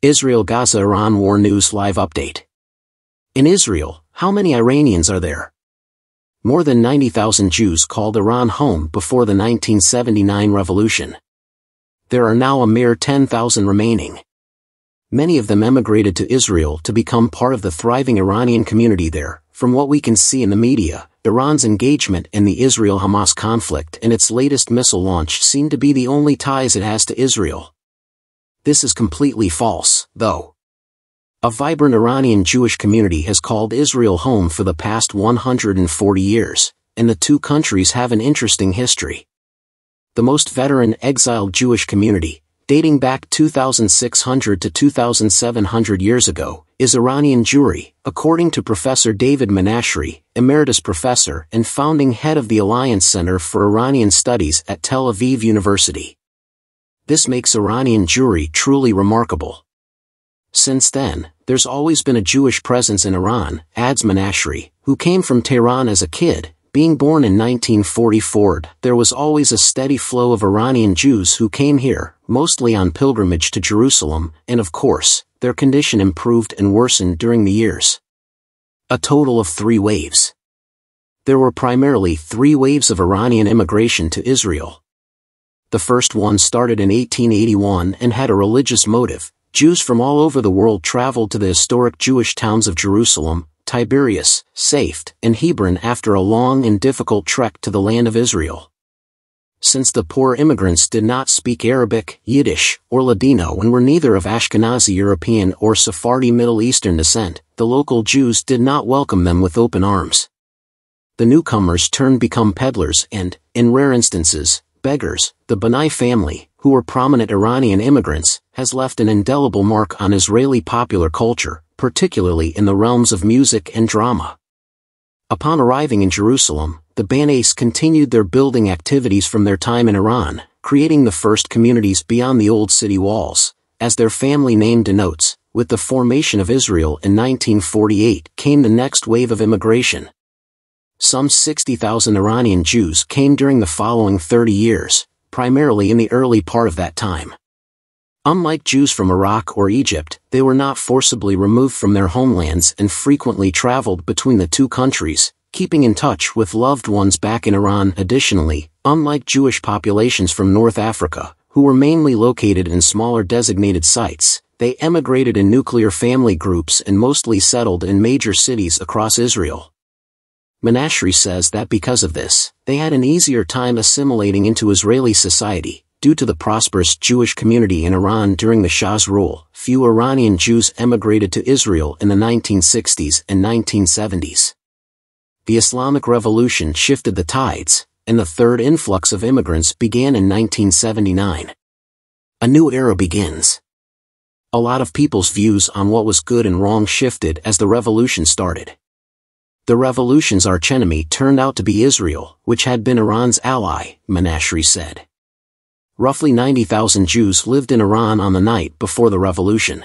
Israel-Gaza-Iran War News Live Update. In Israel, how many Iranians are there? More than 90,000 Jews called Iran home before the 1979 revolution. There are now a mere 10,000 remaining. Many of them emigrated to Israel to become part of the thriving Iranian community there. From what we can see in the media, Iran's engagement in the Israel-Hamas conflict and its latest missile launch seem to be the only ties it has to Israel. This is completely false, though. A vibrant Iranian Jewish community has called Israel home for the past 140 years, and the two countries have an interesting history. The most veteran exiled Jewish community, dating back 2,600 to 2,700 years ago, is Iranian Jewry, according to Professor David Menashri, emeritus professor and founding head of the Alliance Center for Iranian Studies at Tel Aviv University. This makes Iranian Jewry truly remarkable. Since then, there's always been a Jewish presence in Iran, adds Menashri, who came from Tehran as a kid. Being born in 1944, there was always a steady flow of Iranian Jews who came here, mostly on pilgrimage to Jerusalem, and of course, their condition improved and worsened during the years. A total of 3 waves. There were primarily 3 waves of Iranian immigration to Israel. The first one started in 1881 and had a religious motive. Jews from all over the world traveled to the historic Jewish towns of Jerusalem, Tiberias, Safed, and Hebron after a long and difficult trek to the land of Israel. Since the poor immigrants did not speak Arabic, Yiddish, or Ladino and were neither of Ashkenazi European or Sephardi Middle Eastern descent, the local Jews did not welcome them with open arms. The newcomers turned become peddlers and, in rare instances, beggars. The B'nai family, who were prominent Iranian immigrants, has left an indelible mark on Israeli popular culture, particularly in the realms of music and drama. Upon arriving in Jerusalem, the Banais continued their building activities from their time in Iran, creating the first communities beyond the old city walls. As their family name denotes, with the formation of Israel in 1948 came the next wave of immigration. Some 60,000 Iranian Jews came during the following 30 years, primarily in the early part of that time. Unlike Jews from Iraq or Egypt, they were not forcibly removed from their homelands and frequently traveled between the two countries, keeping in touch with loved ones back in Iran. Additionally, unlike Jewish populations from North Africa, who were mainly located in smaller designated sites, they emigrated in nuclear family groups and mostly settled in major cities across Israel. Menashri says that because of this, they had an easier time assimilating into Israeli society. Due to the prosperous Jewish community in Iran during the Shah's rule, few Iranian Jews emigrated to Israel in the 1960s and 1970s. The Islamic Revolution shifted the tides, and the third influx of immigrants began in 1979. A new era begins. A lot of people's views on what was good and wrong shifted as the revolution started. The revolution's archenemy turned out to be Israel, which had been Iran's ally, Menashri said. Roughly 90,000 Jews lived in Iran on the night before the revolution.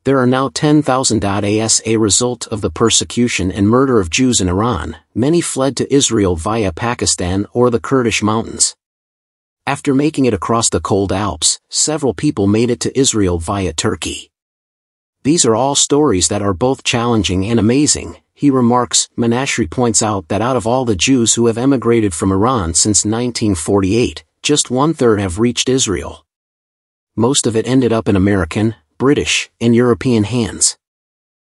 There are now 10,000. As a result of the persecution and murder of Jews in Iran, many fled to Israel via Pakistan or the Kurdish mountains. After making it across the cold Alps, several people made it to Israel via Turkey. These are all stories that are both challenging and amazing, he remarks. Menashri points out that out of all the Jews who have emigrated from Iran since 1948, just 1/3 have reached Israel. Most of it ended up in American, British, and European hands.